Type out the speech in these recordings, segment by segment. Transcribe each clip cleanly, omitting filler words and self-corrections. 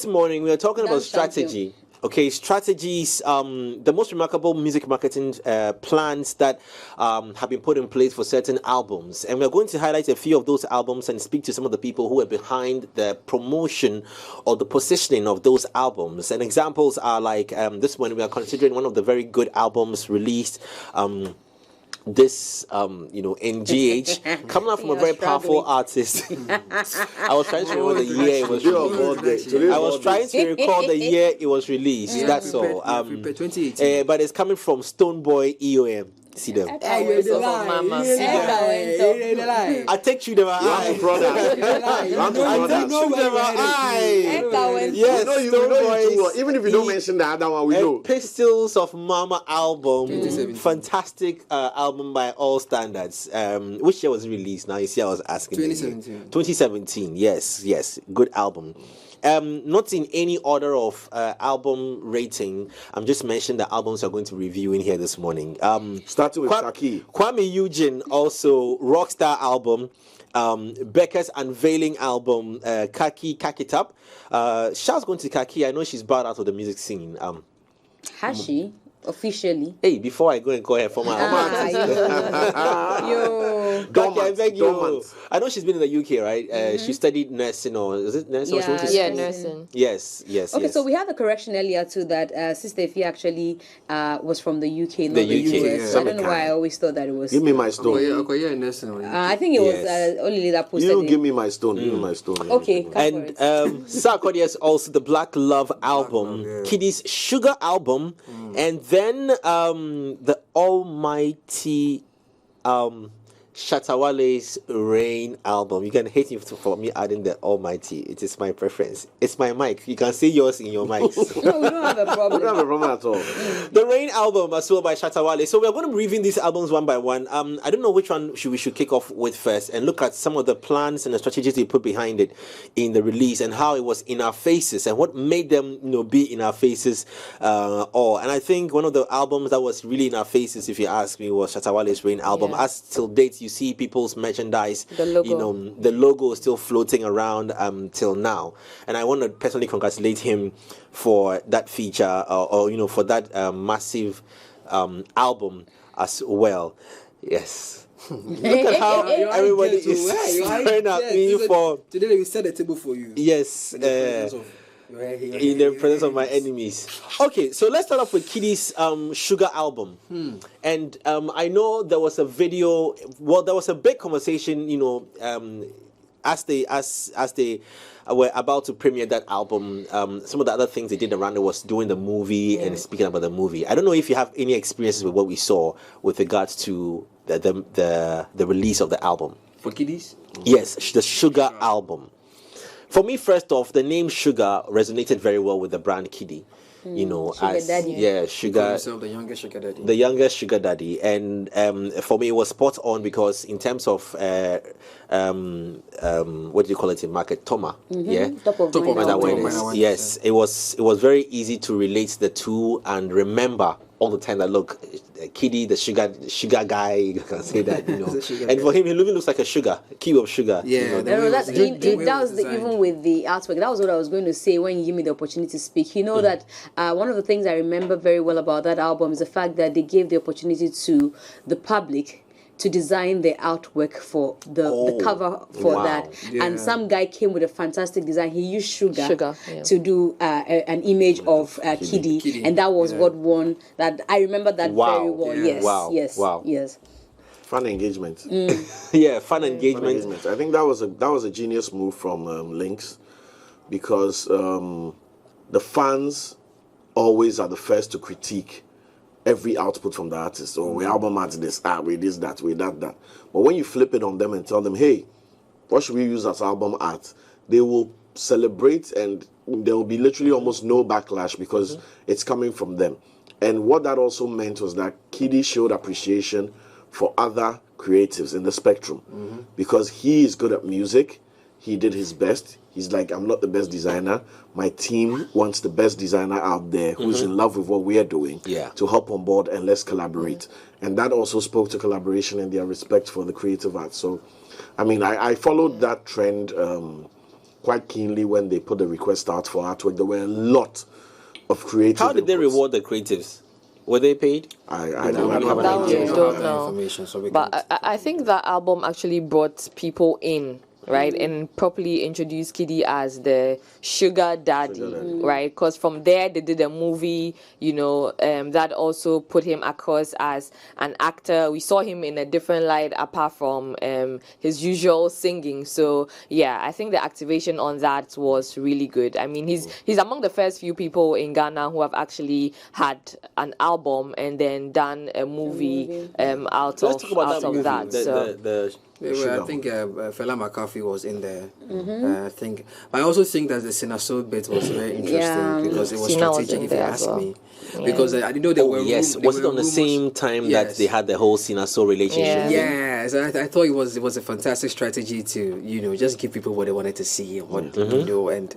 this morning we are talking about strategy. Okay, strategies, the most remarkable music marketing plans that have been put in place for certain albums. And we're going to highlight a few of those albums and speak to some of the people who are behind the promotion or the positioning of those albums. And examples are like this one, we are considering one of the very good albums released this NGH coming out from a very powerful artist. I was trying to remember the year it was released. I was trying to recall the year it was released. That's all. But it's coming from Stonebwoy EOM. See them. I take you them. I brother. Yes, you know. Even if you don't mention the other one, we know. Pistols of Mama album, fantastic album by all standards. Which year was it released? Now you see, I was asking. 2017. 2017. Yes, good album. Not in any order of album rating. I'm just mentioning the albums we're going to review in here this morning. Starting with Kaakie. Kuami Eugene, also Rockstar album. Becca's Unveiling album, Kaakit Up. Shouts going to Kaakie. I know she's bowed out of the music scene. Has she? Officially. Hey, before I go and call her for my Kaakie, I beg you. I know she's been in the UK, right? She studied nursing, or is it nursing? Yeah, nursing. Yes. Okay, so we had the correction earlier too that Sister Ify actually was from the UK, not the US. Yeah. So I don't know why I always thought that it was. Give me my stone. I think it was Olele that posted You it. give me my stone. Give me my stone. Okay, and Sarkodie is also the Black Love album, KiDi's Sugar album, and then the almighty Shatta Wale's Rain album. You can hate me for me adding the almighty. It is my preference. It's my mic. You can see yours in your mics. No, we don't have a problem. We don't have a problem at all. The Rain album as well by Shatta Wale. So we're going to be reviewing these albums one by one. I don't know which one we should kick off with first and look at some of the plans and the strategies they put behind it in the release and how it was in our faces and what made them be in our faces all. And I think one of the albums that was really in our faces, if you ask me, was Shatta Wale's Rain album. As till date, you see people's merchandise, the logo is still floating around till now. And I want to personally congratulate him for that feature or for that massive album as well. Yes. Look at how everybody is staring at me for... Today we set the table for you. Yes. In the presence of my enemies. Okay, so let's start off with KiDi's Sugar album. And I know there was a video. Well, there was a big conversation. As they were about to premiere that album. Some of the other things they did around it was doing the movie and speaking about the movie. I don't know if you have any experiences with what we saw with regards to the release of the album for KiDi's. Yes, the Sugar album. For me, first off, the name Sugar resonated very well with the brand KiDi. Sugar. The youngest sugar daddy. The youngest sugar daddy, and for me, it was spot on because in terms of what do you call it in market? Toma, Top of mind awareness. Yes, it was very easy to relate the two and remember all the time that look, KiDi, the sugar guy, you can say that, and for him, he looks like a sugar, cube of sugar. Yeah, that was even with the artwork. That was what I was going to say when you give me the opportunity to speak. That one of the things I remember very well about that album is the fact that they gave the opportunity to the public to design the artwork for the cover for that. Yeah. And some guy came with a fantastic design. He used sugar to do an image of KiDi. And that was what won that. I remember that very well. Yeah. Yes. Fun engagement. Fun engagement. I think that was a genius move from Lynx because the fans always are the first to critique every output from the artist. We album art this, we this, that, we that. But when you flip it on them and tell them, hey, what should we use as album art? They will celebrate and there will be literally almost no backlash because it's coming from them. And what that also meant was that KiDi showed appreciation for other creatives in the spectrum because he is good at music. He did his best. He's like, I'm not the best designer. My team wants the best designer out there who's in love with what we are doing to hop on board and let's collaborate. And that also spoke to collaboration and their respect for the creative art. So, I mean, I followed that trend quite keenly when they put the request out for artwork. There were a lot of creative. How did they inputs. reward the creatives? Were they paid? I don't have an That idea. we don't know. Information, so we But can't. I think that album actually brought people in, right, and properly introduced KiDi as the sugar daddy, right? Because from there they did a movie, that also put him across as an actor. We saw him in a different light apart from his usual singing. So yeah, I think the activation on that was really good. I mean, he's among the first few people in Ghana who have actually had an album and then done a movie out Let's talk about of that. that. I think Fela McCarthy was in there. I think, but I also think that the Sinaso bit was very interesting because it was Sina was strategic. in If you there ask as well. me, because I didn't know there were. Yes, there was it were on the rumors- same time Yes. that they had the whole Sinaso relationship? Yeah. Yes, I thought it was a fantastic strategy to just give people what they wanted to see and what and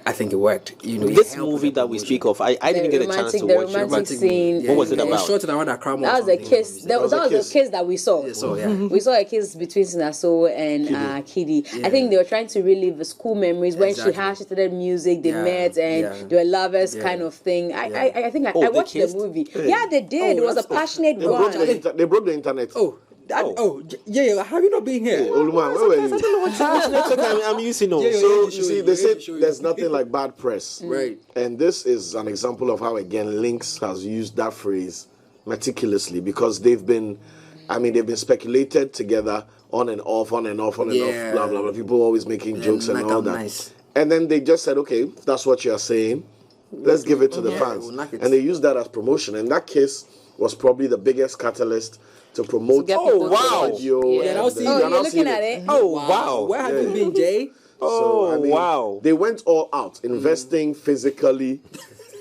I think it worked. This movie that we speak of, I didn't get a chance to the watch it. romantic scene. What was it It was about? shot around Accra. That was a kiss. That was a kiss that we saw. So yeah. We saw a kiss between Sinaso and KiDi. I think they were trying to relive the school memories when Exactly. she had studied music, they Yeah, met and yeah. they were lovers Yeah. kind of thing. Yeah. I think I they watched the kissed? movie. Yeah, they did. It was a passionate They broke, one. they broke the internet. Yeah. Have you not been here? Oluman, where were you? I'm using Yeah, So yeah, you see, they said there's nothing like bad press, Right. And this is an example of how again Lynx has used that phrase meticulously because they've been speculated together on and off, blah blah blah. People always making jokes and knock all out that, nice. and then they just said, okay, if that's what you're saying. Let's give it to the fans, we'll knock it. and they used that as promotion. And that kiss was probably the biggest catalyst to promote. get people to wow. the video. Yeah, and now the- see- you are You're now looking seeing at it. Oh, wow. Where have you been, Jay? So, wow. They went all out, investing physically,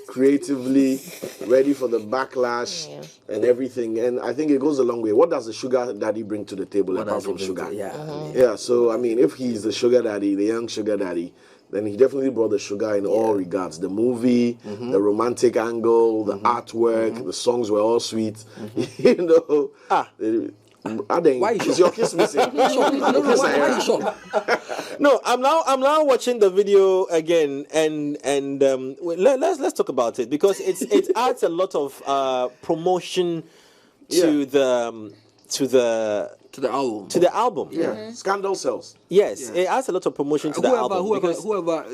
creatively, ready for the backlash and everything. And I think it goes a long way. What does the sugar daddy bring to the table apart from sugar? Yeah, so I mean, if he's the sugar daddy, the young sugar daddy, then he definitely brought the sugar in all regards. The movie, the romantic angle, the artwork, the songs were all sweet. Why you is your kiss missing? Why are you shocked? No, I'm now watching the video again, and let's talk about it because it adds a lot of promotion to To the album. the album. Yeah, scandal sells. Yes, it adds a lot of promotion to the album. because Whoever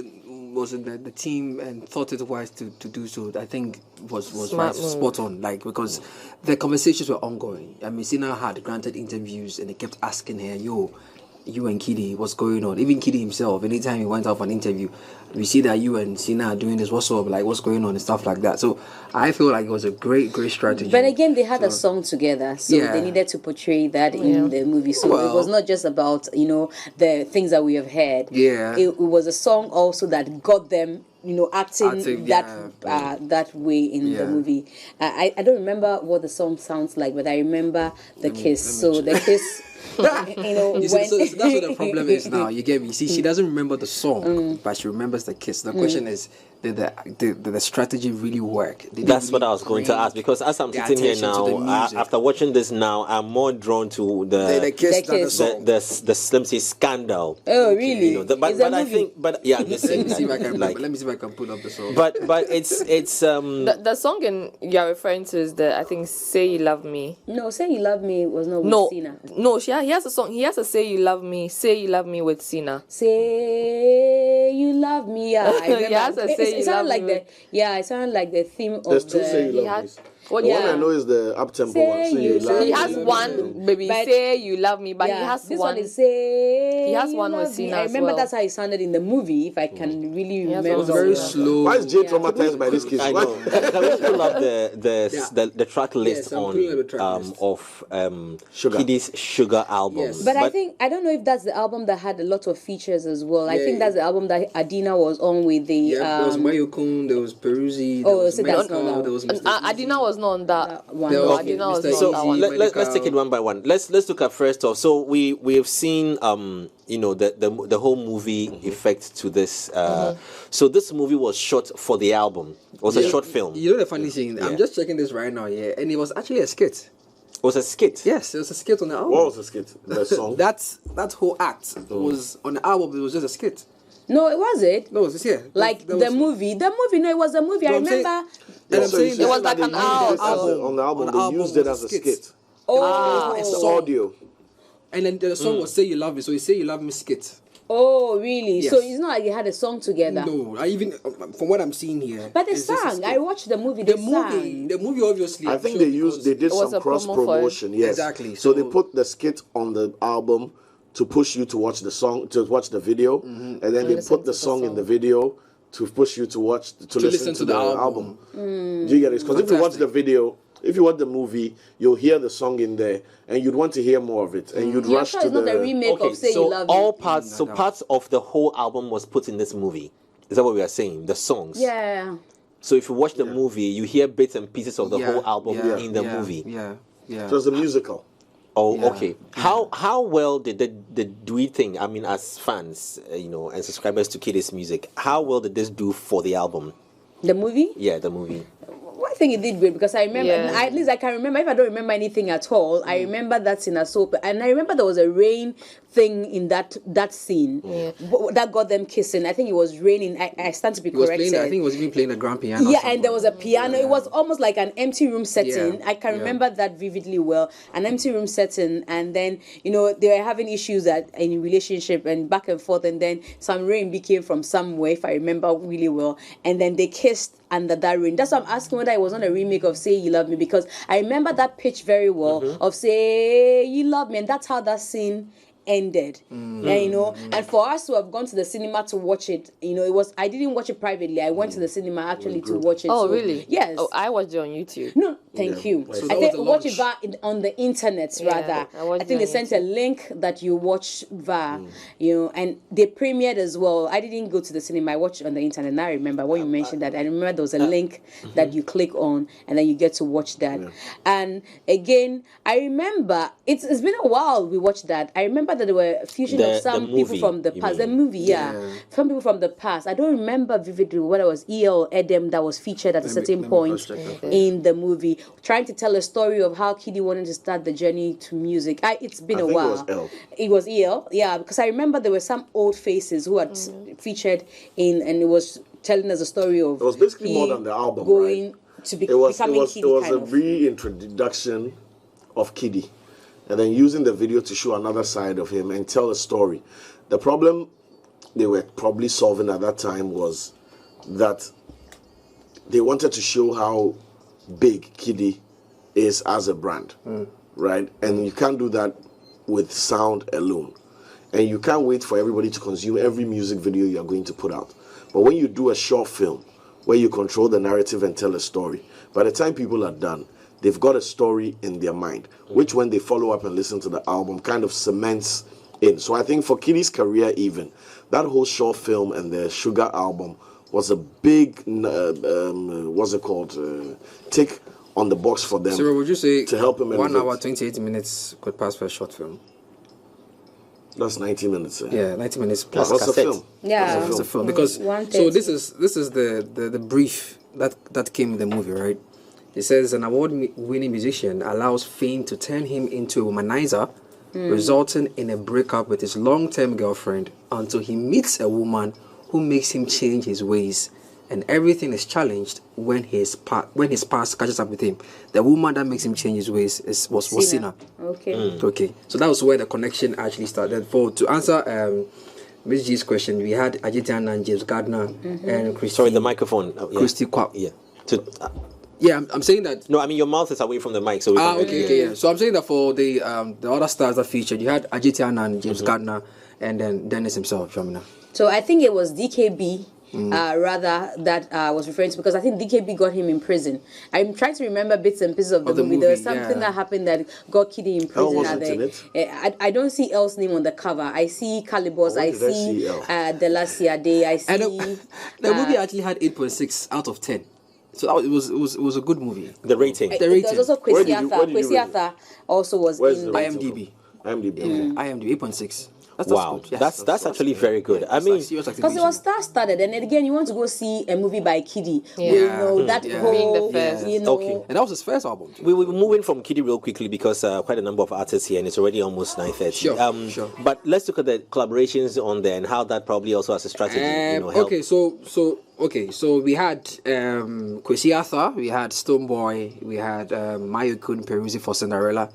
was in the team and thought it wise to do so, I think was Smart right, move. spot on. Like because the conversations were ongoing. I mean, Sina had granted interviews and they kept asking her, "Yo, you and KiDi, what's going on?" Even KiDi himself, anytime he went out for an interview, we see that you and Sina are doing this. What's up? Like, what's going on and stuff like that. So I feel like it was a great strategy. But again, they had a song together, so Yeah. they needed to portray that in the movie. So it was not just about the things that we have heard. Yeah. It was a song also that got them acting yeah. that way in the movie. I don't remember what the song sounds like, but I remember the kiss. So the kiss. You see, so that's what the problem is now. You get me? You see, she doesn't remember the song, but she remembers the kiss. The question is, did the strategy really work? Did That's they what really I was going to bring ask because as I'm the sitting here attention to the now, music? after watching this now, I'm more drawn to the kiss The than the kiss. song? the let me say scandal. Oh, really? But It's a I movie. think Let me see if I can. like, Let me see if I can pull up the song. but it's The song you're referring to is I think Say You Love Me. No, Say You Love Me was not with Sina. No, he has a song. He has a Say You Love Me with Sina. Say You Love Me. Yeah, I remember. Yes, I say it you sounded love like me. it sounded like the theme of There's two Say the. You Love Me. What The yeah. one I know is the up-tempo Say one. Say You You Love He Me. has one, baby. But- Say You Love Me, but he has this one. one is Say He has You one with Love Me. Sina I as remember well. that's how it sounded in the movie. If I can really has remember. one It was very Yeah. slow. Why is Jay Yeah. traumatized by this kiss? I Why- know. Can we pull up the track list Yes, I'm pulling up the track on list. of Sugar. KiDi's Sugar album? Yes. But I don't know if that's the album that had a lot of features as well. I Yeah, think that's the album that Adina was on with the. Yeah, there was Mayokun, there was Peruzzi, there Oh, was so that's Medical, not that there was And, Mr. Adina was not on that. one. There No, was Adina was Mr. not So on that one. let's take it one by one. Let's look at first off. So we have seen the whole movie effect to this. So this movie was shot for the album. It was a short film. You know the funny thing? I'm just checking this right now, yeah, and it was actually a skit. It was a skit. Yes, it was a skit on the album. What was the skit? The song? That whole act was on the album. It was just a skit. No, it wasn't. No, it's here. Like the movie. The movie, no, it was a movie. I remember. Yeah, so saying it was like an hour on the album. They used it as a skit. Oh. The audio. And then the song was Say You Love Me, so you Say You Love Me skit. Oh, really? Yes. So it's not like they had a song together? No, I even, from what I'm seeing here. But they it's just a sang. skit. I watched the movie. The They movie, sang. the movie obviously. I I'm think sure they because did It was some a cross promo for it. promotion. Yes, Exactly. So they So- put the skit on the album to push you to watch the song, to watch the video, and then they listen put the to the song in song. the video to push you to watch to listen to the album. Do you get it? Because if you watch the video, if you watch the movie, you'll hear the song in there, and you'd want to hear more of it, and you'd You're rush sure to it's not a the. remake Okay, of Say so You Love all Me? parts, so parts of the whole album was put in this movie. Is that what we are saying? The songs. Yeah. So if you watch the movie, you hear bits and pieces of the whole album in the movie. Yeah. So it's a musical. Oh, Yeah. okay. How well did do we think? I mean, as fans, and subscribers to KiDi's music, how well did this do for the album? The movie? Yeah, the movie. Well, I think it did great because I remember, Yeah. at least I can remember, if I don't remember anything at all, I remember that scene as soap. And I remember there was a rain thing in that scene that got them kissing. I think it was raining. I stand to be He was corrected. playing, I think he was even playing the grand piano. Yeah, and there was a piano. Yeah. It was almost like an empty room setting. Yeah, I can yeah. remember that vividly well. An empty room setting, and then they were having issues in relationship and back and forth, and then some rain became from somewhere, if I remember really well, and then they kissed under that rain. That's why I'm asking whether it was not a remake of Say You Love Me, because I remember that pitch very well of Say You Love Me, and that's how that scene ended. And for us to have gone to the cinema to watch it, it was, I didn't watch it privately. I went to the cinema actually to watch it. Oh, So, really? Yes. Oh, I watched it on YouTube. No, thank you. So I that think was the watch it launch. on the internet rather. I watched I think it they on sent a link that you watch via, and they premiered as well. I didn't go to the cinema. I watched it on the internet. And I remember when you mentioned that. I remember there was a link that you click on and then you get to watch that. And again, I remember it's been a while we watched that. I remember that there were a fusion of some the people movie, from the you past. mean? The movie, yeah. Some people from the past. I don't remember vividly whether it was EOM Album that was featured at a certain point in the movie, trying to tell a story of how KiDi wanted to start the journey to music. It's been I a think while. It was EOM, yeah, because I remember there were some old faces who had featured in, and it was telling us a story of. It was basically more he than the album, going right? to be It was becoming KiDi it was kind a of. reintroduction of KiDi, and then using the video to show another side of him and tell a story. The problem they were probably solving at that time was that they wanted to show how big KiDi is as a brand, right? And you can't do that with sound alone. And you can't wait for everybody to consume every music video you're going to put out. But when you do a short film where you control the narrative and tell a story, by the time people are done, they've got a story in their mind, which when they follow up and listen to the album kind of cements in. So I think for KiDi's career even, that whole short film and the Sugar album was a big, tick on the box for them. So would you say to help him 1 elevate. hour 28 minutes could pass for a short film? That's 90 minutes. Yeah, 90 minutes plus. What's a cassette. film? Yeah. It's a film because 130. so this is the brief that came in the movie, right? It says an award-winning musician allows fame to turn him into a womanizer, resulting in a breakup with his long-term girlfriend until he meets a woman who makes him change his ways, and everything is challenged when his past catches up with him. The woman that makes him change his ways was Sina. Okay. Okay, so that was where the connection actually started. To answer MzGee's question, we had Ajitian and James Gardner and Christy. Sorry, the microphone. Christy Kwap. Yeah. Yeah, I'm saying that. No, I mean your mouth is away from the mic, so we can Okay, yeah. So I'm saying that for the other stars that featured, you had Ajitian and James Gardner, and then Dennis himself, Shamina. So I think it was DKB rather that was referring to, because I think DKB got him in prison. I'm trying to remember bits and pieces of the movie. There was something that happened that got KiDi in prison. wasn't in it? I don't see L's name on the cover. I see Calibos. I see Delasiade. I see. And the movie actually had 8.6 out of 10. So it was a good movie. The rating. The There rating. was also Where Kwesi did you Arthur. rate Kwesi it? Arthur also was Where's in. the rating? IMDb. IMDb. IMDb 8.6. Wow, good. Yes, that's actually very good. I mean, because it was star-studded, and then again, you want to go see a movie by KiDi, Yeah. you know that whole, Being the first. you know. Okay. and that was his first album. we will be moving from KiDi real quickly because quite a number of artists here, and it's already almost 9:30. Sure. But let's look at the collaborations on there and how that probably also as a strategy, helped. Okay, so we had Kwesi Arthur, we had Stonebwoy, we had Mayokun Peruzzi for Cinderella,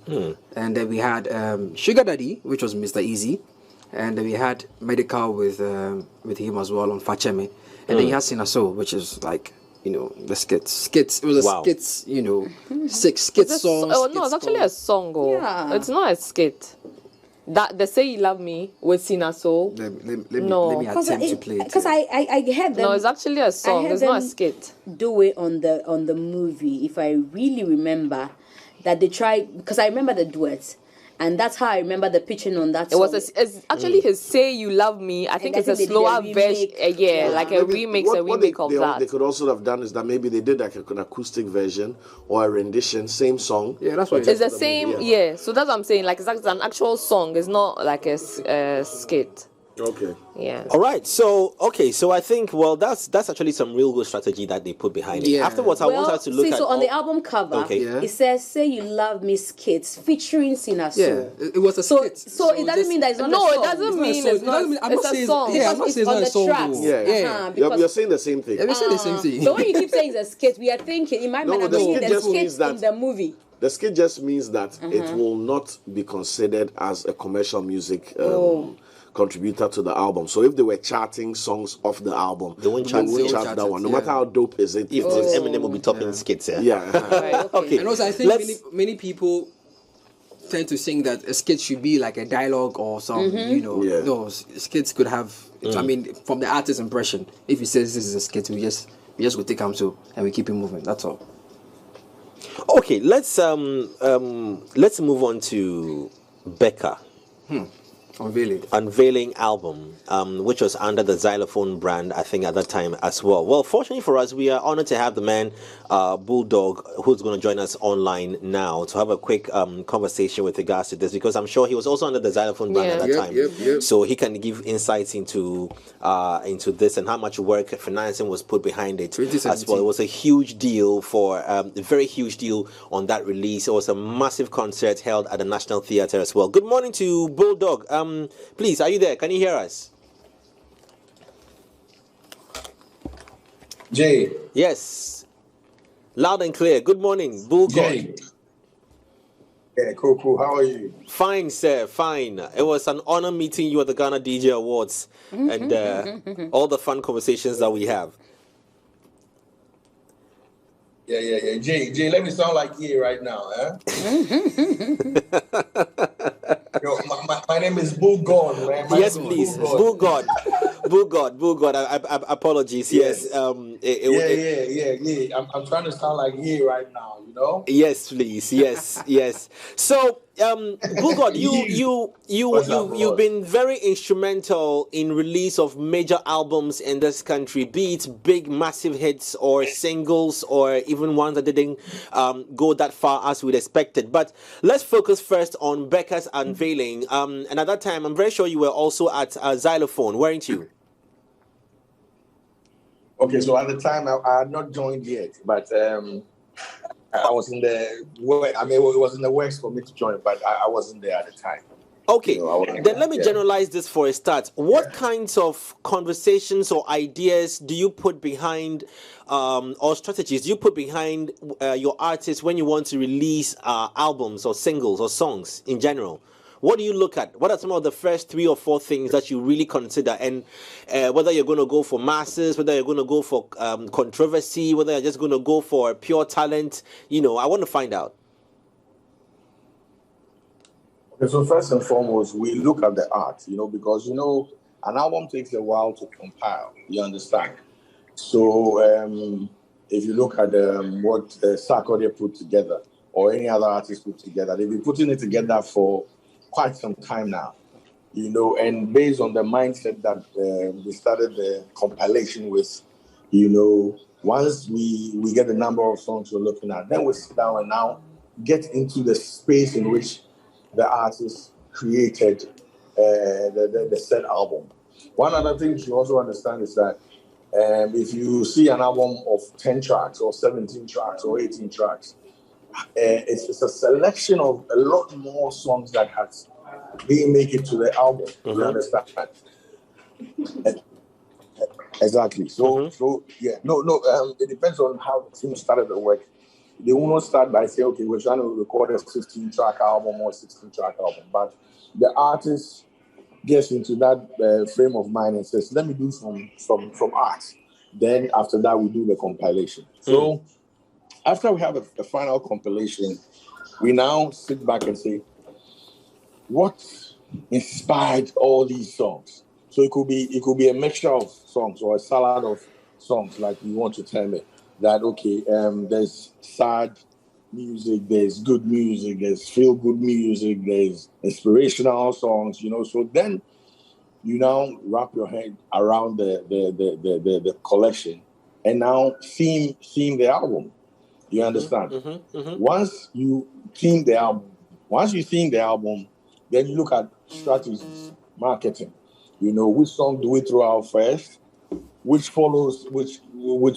and then we had Sugar Daddy, which was Mr. Easy, and then we had Medical with him as well on Facheme, and then you had Sinaso, which is like, you know, the skits. It was a skits, you know, 6 skit songs. Oh no, it's actually a song. Yeah. It's not a skit. That they say you love me with Sinaso. Let No. me attempt to play it. Because I heard them. No, it's actually a song. heard It's not a them skit. do it on the movie, if I really remember, that they tried, because I remember the duets, and that's how I remember the pitching on that It was song. it's actually his "Say You Love Me." I think I it's a think they did a slower remake. version. Like a remix, a remake of that. They could also have done is that maybe they did like an acoustic version or a rendition, same song. Yeah, that's what It's the for the same, movie, yeah. So that's what I'm saying. Like it's an actual song. It's not like a skit. Okay. Yeah. All right, so I think that's actually some real good strategy that they put behind it. Yeah. Afterwards, I want us to look at so on the album cover, Okay. Yeah. it says "Say You Love Me" skits featuring Sinaso. Yeah, it was a So skit. so it doesn't mean that it's not No, a it song. doesn't mean it's not. I'm It's not a saying song. yeah, I'm not It's saying on it's not the a song. tracks. though. Yeah. Because- You're saying the same thing. Yeah, we say the same thing. So when you keep saying it's a skit, we are thinking in my No, mind, I'm the thinking skit the just means skit that- in the movie. The skit just means that it will not be considered as a commercial music contributor to the album. So if they were charting songs off the album, They won't chart that one. No matter how dope is it. if it's Eminem will be topping skits. yeah. Right, Okay. And also, I think Let's- many people tend to think that a skit should be like a dialogue or some, you know, Yeah. no, skits could have, I mean, from the artist's impression, if he says this is a skit, we just go take him to and we keep it moving. That's all. Okay, let's move on to Becca. Unveiling album, which was under the Xylophone brand, I think, at that time as well. Well, fortunately for us, we are honored to have the man, Bulldog, who's going to join us online now to have a quick conversation with regards to this, because I'm sure he was also under the Xylophone brand at that time. So he can give insights into this and how much work financing was put behind it as well. It was a huge deal a very huge deal on that release. It was a massive concert held at the National Theatre as well. Good morning to Bulldog. Please, are you there? Can you hear us? Jay. Yes. Loud and clear. Good morning, Bull Jay. God. Yeah, cool. How are you? Fine, sir. Fine. It was an honor meeting you at the Ghana DJ Awards and all the fun conversations that we have. Yeah. Jay, let me sound like you right now, Yo, my name is Bull God, man. Yes, please. Bull God. Apologies. Yes. Yeah. I'm trying to sound like you right now, you know? Yes, please. Yes. So, Bull God, you've been very instrumental in release of major albums in this country, be it big, massive hits or singles or even ones that didn't go that far as we'd expected. But let's focus first on Becca's Unveiling. And at that time, I'm very sure you were also at Xylophone, weren't you? Okay, so at the time, I had not joined yet, but I was in the work. I mean, it was in the works for me to join, but I wasn't there at the time. Okay, then let me generalize this for a start. What kinds of conversations or ideas do you put behind, or strategies do you put behind your artists when you want to release albums or singles or songs in general? What do you look at? What are some of the first 3 or 4 things that you really consider? And whether you're going to go for masses, whether you're going to go for controversy, whether you're just going to go for pure talent, I want to find out. Okay, so first and foremost, we look at the art, because, an album takes a while to compile, you understand? So if you look at what Sarkodie put together or any other artist put together, they've been putting it together for quite some time now, and based on the mindset that we started the compilation with, once we get the number of songs we're looking at, then we sit down and now get into the space in which the artist created the said album. One other thing you also understand is that if you see an album of 10 tracks or 17 tracks or 18 tracks, it's a selection of a lot more songs that didn't make it to the album. You understand? Exactly. So yeah, it depends on how the team started the work. They will not start by saying, okay, we're trying to record a 16-track album or 16-track album, but the artist gets into that frame of mind and says, let me do some art. Then after that, we do the compilation. So after we have a final compilation, we now sit back and say, what inspired all these songs? So it could be a mixture of songs or a salad of songs, like you want to tell me that, okay, there's sad music, there's good music, there's feel-good music, there's inspirational songs, So then you now wrap your head around the collection and now theme the album. You understand? Once you theme the album, then you look at strategies, marketing. Which song do we throw out first? Which follows which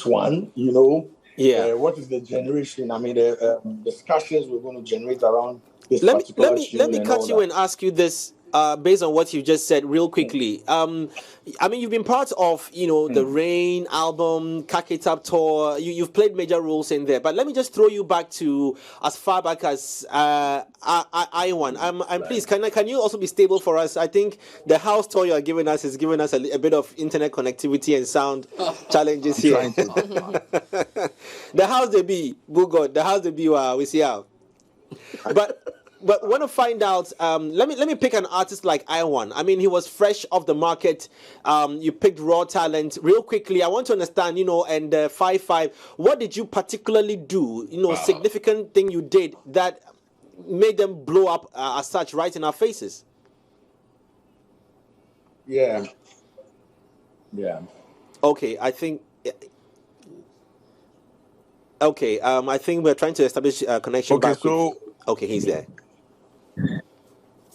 one? What is the generation? I mean, the discussions we're going to generate around this particular tune. Let me cut you and ask you this. Based on what you just said, real quickly. I mean, you've been part of, the Rain album, Kaakit Up tour. You've played major roles in there. But let me just throw you back to as far back as I1. Please, can you also be stable for us? I think the house tour you are giving us is giving us a bit of internet connectivity and sound challenges here. The house they be, good God, the house they be, we see how. But want to find out, let me pick an artist like I1. I mean, he was fresh off the market. You picked raw talent. Real quickly, I want to understand, and 5-5, what did you particularly do, significant thing you did that made them blow up as such right in our faces? Yeah. Okay, I think... Okay, I think we're trying to establish a connection back with... Okay, he's there.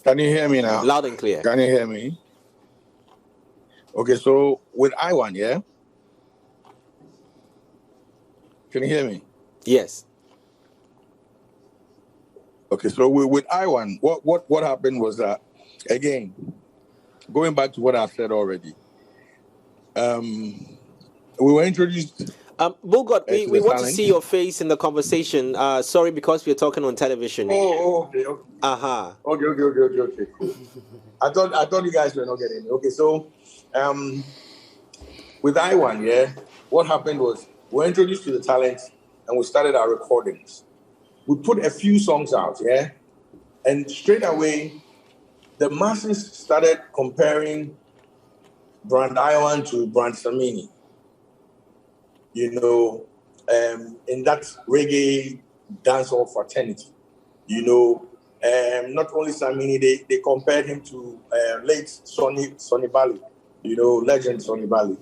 Can you hear me now? Loud and clear. Can you hear me? Okay, so with I1, yeah? Can you hear me? Yes. Okay, so with I1, what happened was that, again, going back to what I said already, we were introduced... Bulgot, we want to see your face in the conversation. Sorry, because we're talking on television. Okay. Okay, cool. I thought you guys were not getting me. Okay, so with I1, yeah, what happened was we were introduced to the talent and we started our recordings. We put a few songs out, yeah, and straight away the masses started comparing Brand I1 to Brand Samini. In that reggae dancehall fraternity, not only Samini, they compared him to late Sonny Bali, legend Sonny Bali.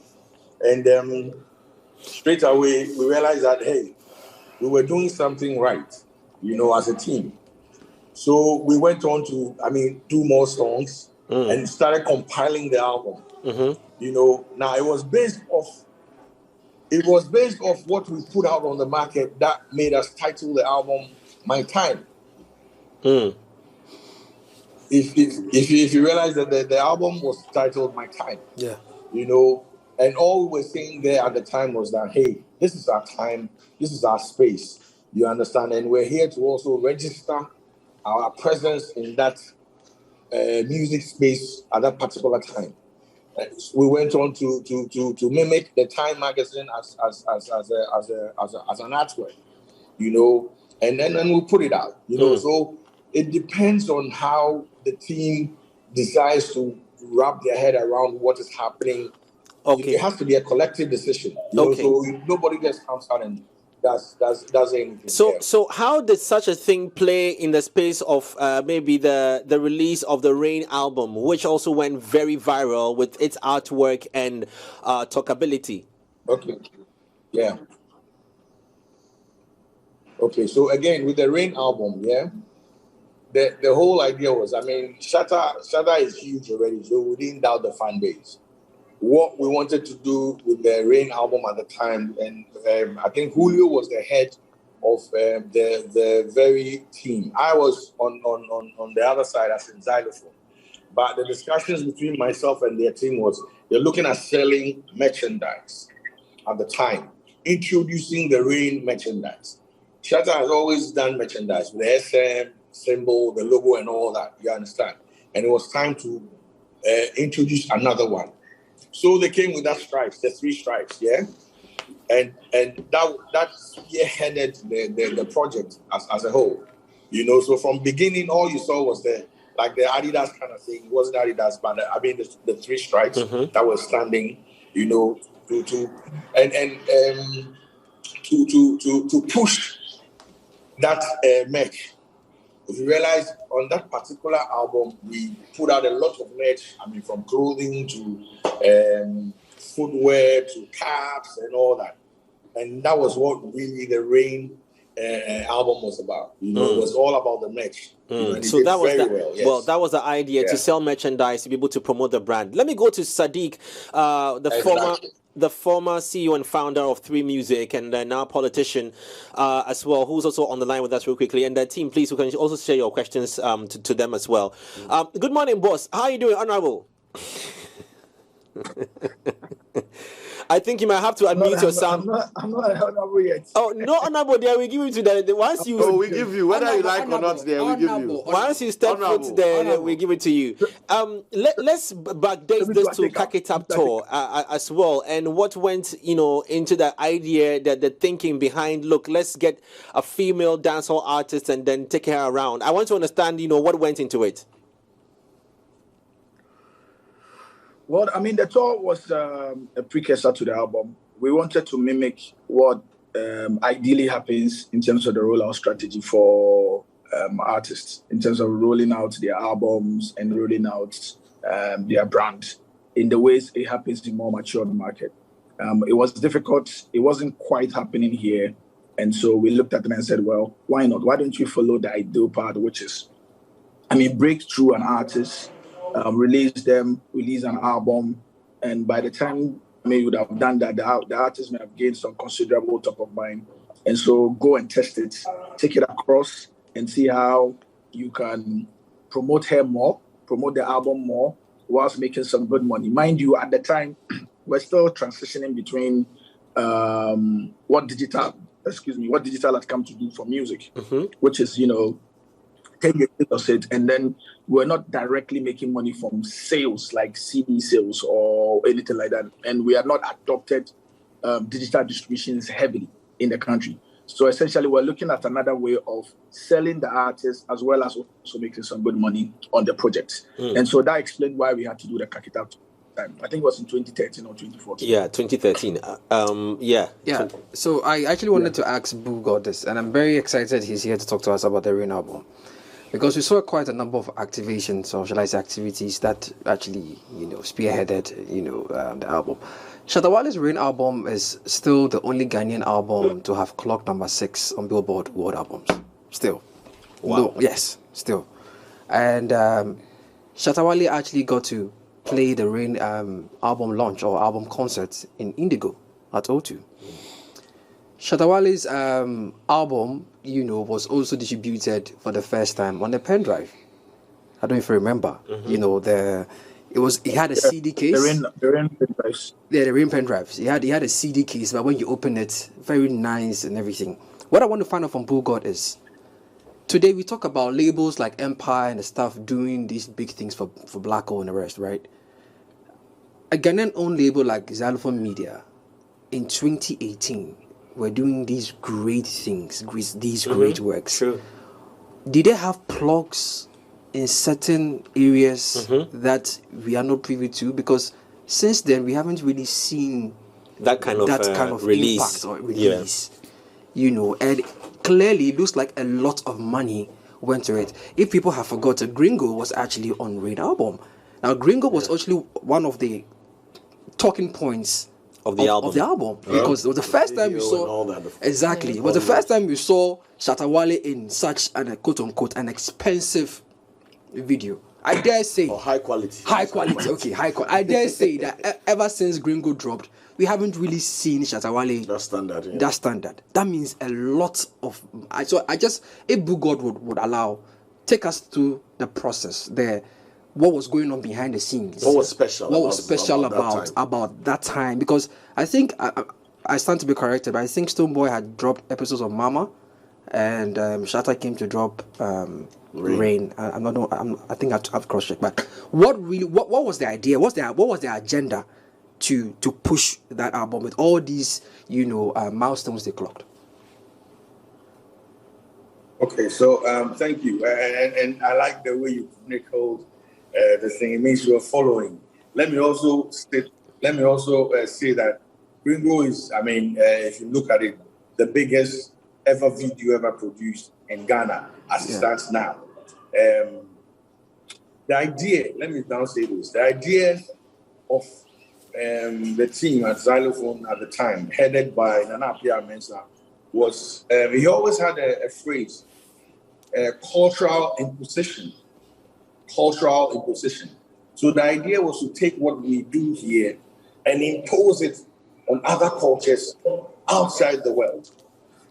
And straight away, we realized that, hey, we were doing something right, as a team. So we went on to, do more songs and started compiling the album. Now it was based off what we put out on the market that made us title the album My Time. If you realize that the album was titled My Time, and all we were saying there at the time was that, hey, this is our time, this is our space, you understand? And we're here to also register our presence in that music space at that particular time. We went on to mimic the Time magazine as an artwork, and then we put it out, So it depends on how the team decides to wrap their head around what is happening. Okay, it has to be a collective decision, So nobody just comes out and does anything. So how did such a thing play in the space of maybe the release of the Rain album, which also went very viral with its artwork and talkability? Okay, yeah. Okay, so again with the Rain album, the whole idea was, I mean, Shatta is huge already, so we didn't doubt the fan base. What we wanted to do with the Rain album at the time, and I think Julio was the head of the very team. I was on the other side as in xylophone. But the discussions between myself and their team was, they're looking at selling merchandise at the time, introducing the Rain merchandise. Shatta has always done merchandise with the SM symbol, the logo, and all that. You understand? And it was time to introduce another one. So they came with that stripes, the 3 stripes, yeah? And that spearheaded the project as a whole. You know, so from beginning, all you saw was the Adidas kind of thing. It wasn't Adidas, but I mean the 3 stripes that were standing, you know, to push that merch. If you realize, on that particular album, we put out a lot of merch. I mean, from clothing to footwear to caps and all that. And that was what really the Rain album was about. You know, it was all about the merch. You know, so that was well, that was the idea, to sell merchandise, to be able to promote the brand. Let me go to Sadiq, the former CEO and founder of 3 Music, and now politician as well, who's also on the line with us real quickly. And the team, please, you can also share your questions to them as well. Good morning, boss. How are you doing, Honorable? I think you might have to unmute your sound. I'm not honorable yet. Oh, no, honorable. There, we give you to the once you. Oh, we give you whether you like or not. There, we give you. Once you step foot there, we give it to you. Let's backdate this to Kaakit Up tour as well, and what went into the idea, that the thinking behind. Look, let's get a female dancehall artist and then take her around. I want to understand, what went into it. Well, I mean, the tour was a precursor to the album. We wanted to mimic what ideally happens in terms of the rollout strategy for artists, in terms of rolling out their albums and rolling out their brand in the ways it happens in more mature market. It was difficult. It wasn't quite happening here. And so we looked at them and said, well, why not? Why don't you follow the ideal part, which is, break through an artist, release an album, and by the time you would have done that, the artist may have gained some considerable top of mind. And so go and test it, take it across, and see how you can promote her more, promote the album more, whilst making some good money. Mind you, at the time, we're still transitioning between what digital has come to do for music, which is, take it, and then we're not directly making money from sales like CD sales or anything like that. And we are not adopted digital distributions heavily in the country. So essentially, we're looking at another way of selling the artist as well as also making some good money on the project. And so that explained why we had to do the Kaakit Up time. I think it was in 2013 or 2014. Yeah, 2013. Yeah. So I actually wanted to ask Boo God this, and I'm very excited he's here to talk to us about the Rain album. Because we saw quite a number of activations, or shall I say activities, that actually, spearheaded, the album. Shatta Wale's Rain album is still the only Ghanaian album to have clocked number 6 on Billboard World Albums. Still. Wow. No, yes, still. And Shatta Wale actually got to play the Rain album launch or album concert in Indigo at O2. Shatta Wale's album, was also distributed for the first time on a pen drive. I don't know if you remember. It had a CD case. The Rain pen drives. Yeah, the Rain pen drives. It had a CD case, but when you open it, very nice and everything. What I want to find out from Boo God is, today we talk about labels like Empire and the stuff doing these big things for Black and the rest, right? A Ghanaian-owned label like Xylophone Media in 2018 were doing these great things, these great works. True. Did they have plugs in certain areas that we are not privy to? Because since then, we haven't really seen that kind of release. Impact or release. And clearly it looks like a lot of money went to it. If people have forgotten, Gringo was actually on Rain album. Now, Gringo was actually one of the talking points of the album. Because it was the first time we saw exactly. It was the first time we saw Shatta Wale in such an quote unquote an expensive video. I dare say high quality. High quality. I dare say that ever since Gringo dropped, we haven't really seen Shatta Wale that standard. That means a lot of. So I just, if Boo God would allow, take us through the process there. What was going on behind the scenes? What was special? About that time? Because I think I stand to be corrected, but I think Stonebwoy had dropped episodes of Mama, and Shatta came to drop Rain. I think I've cross-checked. But what was the idea? What was the agenda to push that album with all these milestones they clocked? Okay, so thank you, and I like the way you chronicled the thing. It means you're following. Let me also say that Gringo is, if you look at it, the biggest ever video ever produced in Ghana as it stands now. The idea, let me now say this, the idea of the team at Xylophone at the time, headed by Nana Appiah Mensah, was he always had a phrase, cultural imposition. So the idea was to take what we do here and impose it on other cultures outside the world.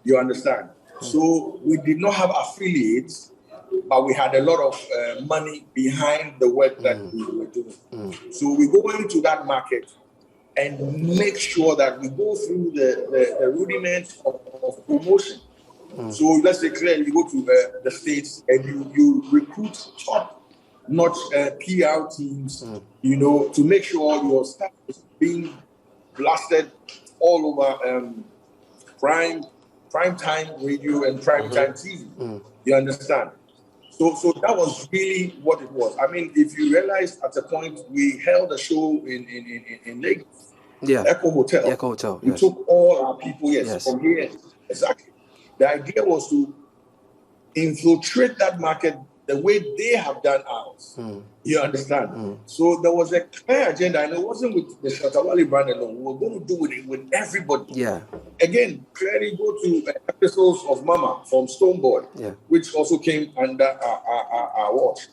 You understand? So we did not have affiliates, but we had a lot of money behind the work that we were doing. So we go into that market and make sure that we go through the rudiments of promotion. So let's say clearly you go to the States and you recruit top-notch PR teams, to make sure your stuff is being blasted all over prime time radio and prime time TV. You understand? So that was really what it was. If you realize at a point we held a show in Lagos, Echo Hotel. We took all our people, from here. Exactly. The idea was to infiltrate that market the way they have done ours. You understand? So there was a clear agenda, and it wasn't with the Shatta Wale brand alone. We were going to do it with everybody. Yeah. Again, clearly go to episodes of Mama from Stonebwoy, which also came under our watch.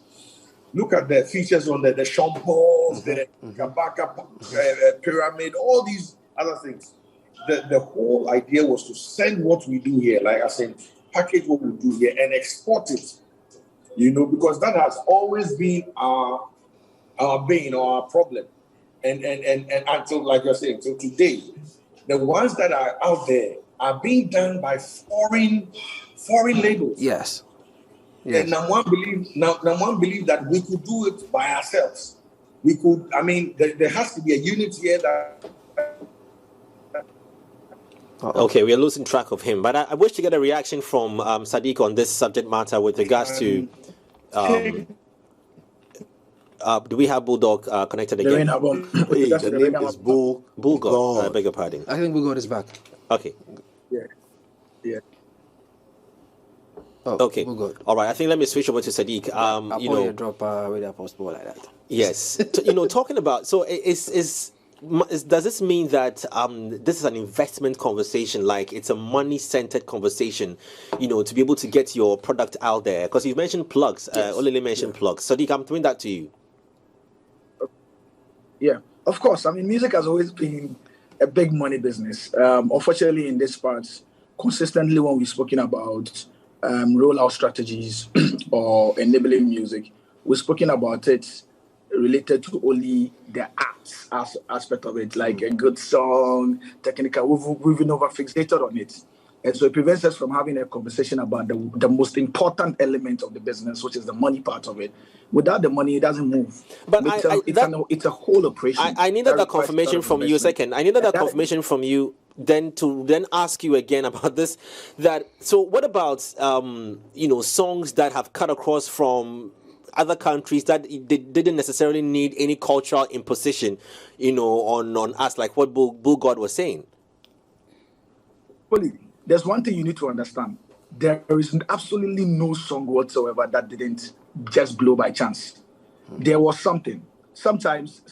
Look at the features on the shampoos, the Kabaka pyramid, all these other things. The whole idea was to send what we do here, like I said, package what we do here and export it. Because that has always been our bane or our problem. And until, like you're saying, till today, the ones that are out there are being done by foreign labels. Yes. And now one believe that we could do it by ourselves. We could, there has to be a unity here that. Okay, we are losing track of him, but I wish to get a reaction from Sadiq on this subject matter with regards to. Do we have Bulldog connected again? The name is Bulldog. I beg your pardon. I think Bulldog is back. Okay. Yeah. Okay. All right. I think let me switch over to Sadiq. Drop with a possible like that. Yes. Talking about does this mean that this is an investment conversation, like it's a money-centered conversation, to be able to get your product out there? Because you mentioned plugs. Olele mentioned plugs. Sadiq, I'm throwing that to you. Yeah, of course. Music has always been a big money business. Unfortunately, in this part, consistently when we've spoken about rollout strategies or enabling music, we've spoken about it related to only the arts aspect of it, like a good song, technical. We've been over fixated on it. And so it prevents us from having a conversation about the most important element of the business, which is the money part of it. Without the money, it doesn't move. But it's a whole operation. I needed that confirmation from you a second. I needed that confirmation from you then ask you again about this. So what about, songs that have cut across from other countries that they didn't necessarily need any cultural imposition, on us, like what Bull God was saying? Foley, there's one thing you need to understand. There is absolutely no song whatsoever that didn't just blow by chance. There was something. Sometimes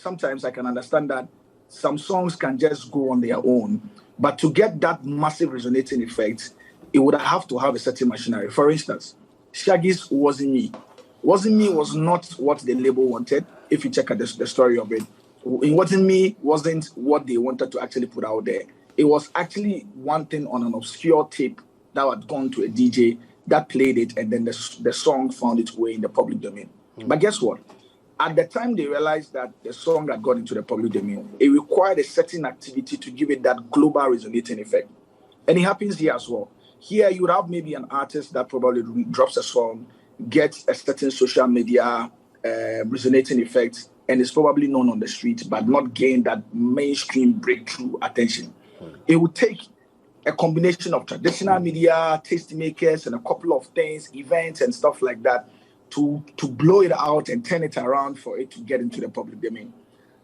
I can understand that some songs can just go on their own. But to get that massive resonating effect, it would have to have a certain machinery. For instance, Shaggy's Wasn't Me. Wasn't Me was not what the label wanted, if you check out the story of it. It Wasn't Me wasn't what they wanted to actually put out there. It was actually one thing on an obscure tape that had gone to a DJ that played it, and then the song found its way in the public domain. But guess what? At the time they realized that the song had got into the public domain, it required a certain activity to give it that global resonating effect. And it happens here as well. Here you would have maybe an artist that probably drops a song, gets a certain social media resonating effect, and is probably known on the street, but not gain that mainstream breakthrough attention. It would take a combination of traditional media, tastemakers, and a couple of things, events and stuff like that, to blow it out and turn it around for it to get into the public domain.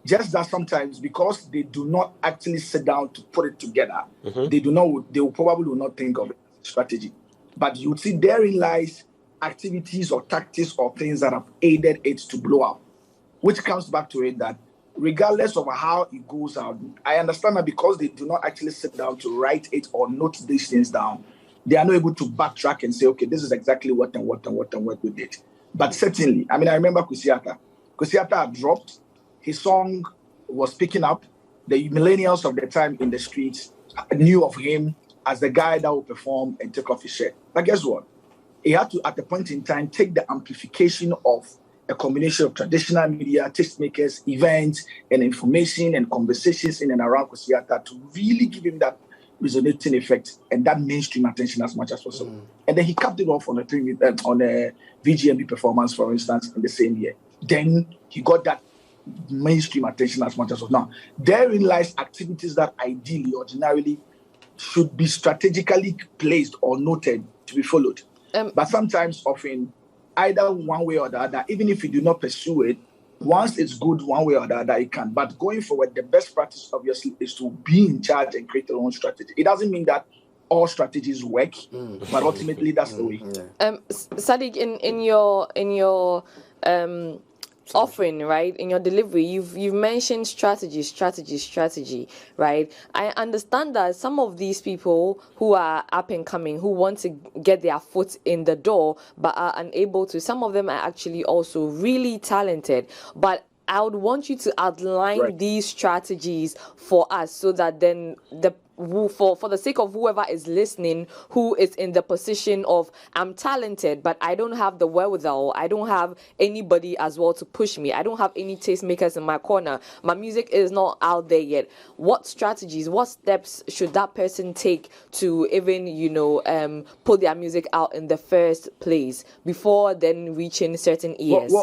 Just that sometimes, because they do not actually sit down to put it together, they probably will not think of it as a strategy. But you see therein lies activities or tactics or things that have aided it to blow up, which comes back to it that regardless of how it goes out, I understand that because they do not actually sit down to write it or note these things down, they are not able to backtrack and say, okay, this is exactly what and work with it. But certainly, I remember Kusiata. Kusiata had dropped. His song was picking up. The millennials of the time in the streets knew of him as the guy that would perform and take off his shirt. But guess what? He had to, at the point in time, take the amplification of a combination of traditional media, tastemakers, events, and information and conversations in and around Kusiata to really give him that resonating effect and that mainstream attention as much as possible. And then he capped it off on a VGMB performance, for instance, in the same year. Then he got that mainstream attention as much as possible. Now, therein lies activities that ideally, ordinarily, should be strategically placed or noted to be followed. But sometimes, often, either one way or the other, even if you do not pursue it, once it's good one way or the other, it can. But going forward, the best practice, obviously, is to be in charge and create your own strategy. It doesn't mean that all strategies work, but ultimately, that's the way. Sadiq, in your offering, right, in your delivery, you've mentioned strategy, right? I understand that some of these people who are up and coming, who want to get their foot in the door but are unable to, some of them are actually also really talented, but I would want you to outline these strategies for us so that then for the sake of whoever is listening, who is in the position of, I'm talented, but I don't have the wherewithal, I don't have anybody as well to push me, I don't have any tastemakers in my corner, my music is not out there yet. What strategies, what steps should that person take to even, put their music out in the first place before then reaching certain ears?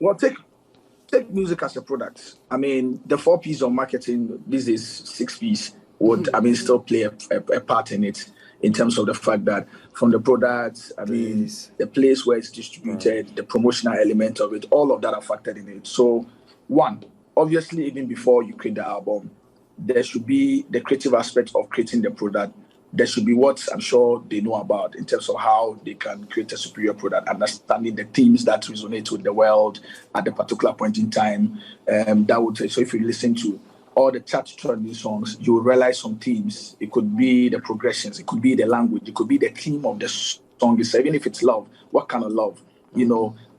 Well, take music as a product. The 4 P's of marketing, this is 6 P's. Would still play a part in it, in terms of the fact that from the product, the place where it's distributed, the promotional element of it, all of that are factored in it. So, one, obviously, even before you create the album, there should be the creative aspect of creating the product. There should be what I'm sure they know about in terms of how they can create a superior product, understanding the themes that resonate with the world at a particular point in time. So if you listen to all the chart-trending songs, you will realize some themes. It could be the progressions, it could be the language, it could be the theme of the song. Even if it's love, what kind of love?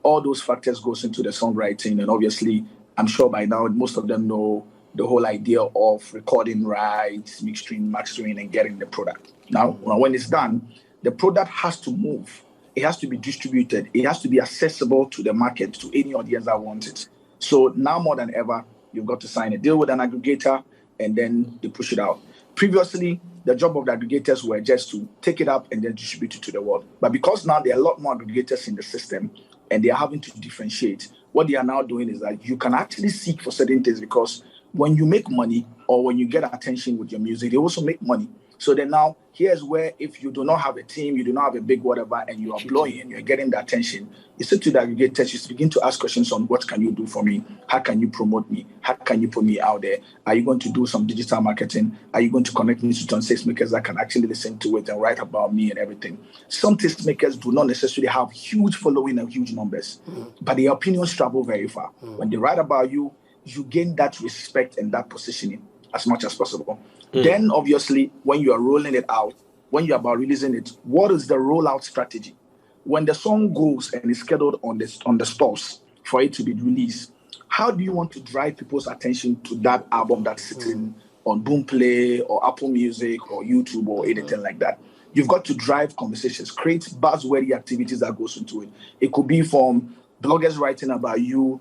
All those factors goes into the songwriting. And obviously, I'm sure by now, most of them know the whole idea of recording rights, mixing, mastering, and getting the product. Now, when it's done, the product has to move. It has to be distributed. It has to be accessible to the market, to any audience that wants it. So now more than ever, you've got to sign a deal with an aggregator, and then they push it out. Previously, the job of the aggregators were just to take it up and then distribute it to the world. But because now there are a lot more aggregators in the system, and they are having to differentiate, what they are now doing is that you can actually seek for certain things, because when you make money or when you get attention with your music, they also make money. So then now, here's where if you do not have a team, you do not have a big whatever, and you are blowing and you're getting the attention, you sit to the aggregators, you begin to ask questions on what can you do for me? How can you promote me? How can you put me out there? Are you going to do some digital marketing? Are you going to connect me to some tastemakers that can actually listen to it and write about me and everything? Some tastemakers do not necessarily have huge following and huge numbers, but their opinions travel very far. When they write about you, you gain that respect and that positioning as much as possible. Then, obviously, when you are rolling it out, when you're about releasing it, what is the rollout strategy? When the song goes and is scheduled on the stores for it to be released, how do you want to drive people's attention to that album that's sitting on Boomplay or Apple Music or YouTube or anything like that? You've got to drive conversations, create buzzworthy activities that goes into it. It could be from bloggers writing about you.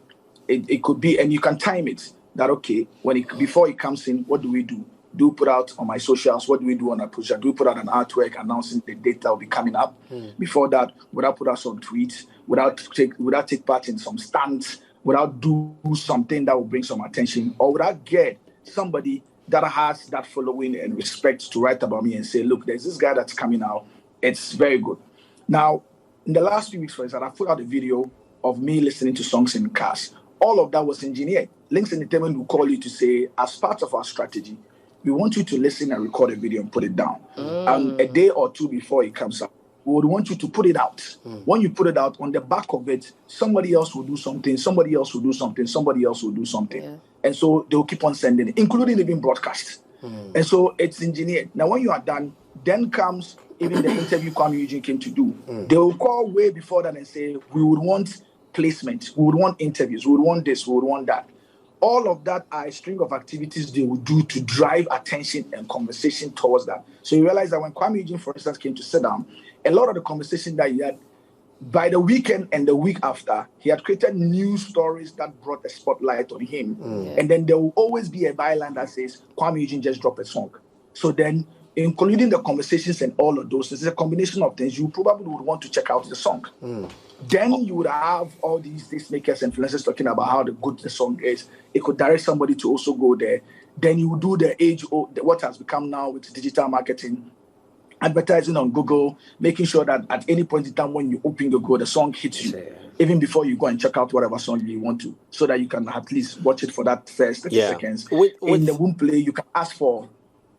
It could be, and you can time it that, okay, before it comes in, what do we do? Do put out on my socials? What do we do on our project? Do we put out an artwork announcing the date that will be coming up? Before that, would I put out some tweets? Would I take part in some stunts? Would I do something that will bring some attention? Or would I get somebody that has that following and respect to write about me and say, look, there's this guy that's coming out. It's very good. Now, in the last few weeks, for example, I put out a video of me listening to songs in cars. All of that was engineered. Links Entertainment will call you to say, as part of our strategy, we want you to listen and record a video and put it down. And a day or two before it comes out, we would want you to put it out. When you put it out, on the back of it, somebody else will do something, somebody else will do something, somebody else will do something. Yeah. And so they'll keep on sending it, including even broadcasts. And so it's engineered. Now, when you are done, then comes even the interview Kuami Eugene came to do. They will call way before that and say, we would want placement, we would want interviews, we would want this, we would want that. All of that are a string of activities they will do to drive attention and conversation towards that. So you realize that when Kuami Eugene, for instance, came to sit down, a lot of the conversation that he had, by the weekend and the week after, he had created new stories that brought a spotlight on him. And then there will always be a byline that says, Kuami Eugene just dropped a song. So then, including the conversations and all of those, this is a combination of things. You probably would want to check out the song. Then you would have all these makers and influencers talking about how good the song is. It could direct somebody to also go there. Then you would do what has become now with digital marketing, advertising on Google, making sure that at any point in time when you open Google, the song hits you, even before you go and check out whatever song you want to, so that you can at least watch it for that first 30 seconds. In the Boomplay, you can ask for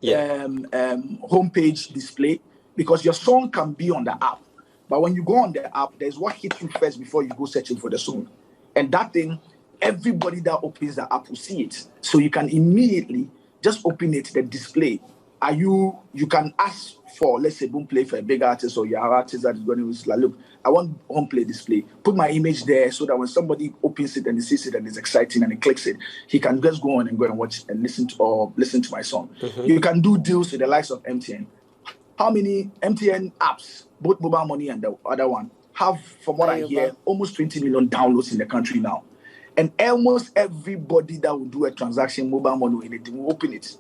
homepage display, because your song can be on the app. But when you go on the app, there's what hits you first before you go searching for the song. And that thing, everybody that opens the app will see it. So you can immediately just open it, the display. You can ask for, let's say, Boomplay for a big artist, or your artist that is going to say, look, I want Boomplay display. Put my image there so that when somebody opens it and he sees it and it's exciting and he clicks it, he can just go on and watch and listen to my song. You can do deals with the likes of MTN. How many MTN apps, both mobile money and the other one, have, from what I hear, almost 20 million downloads in the country now? And almost everybody that will do a transaction, mobile money or anything, will open it.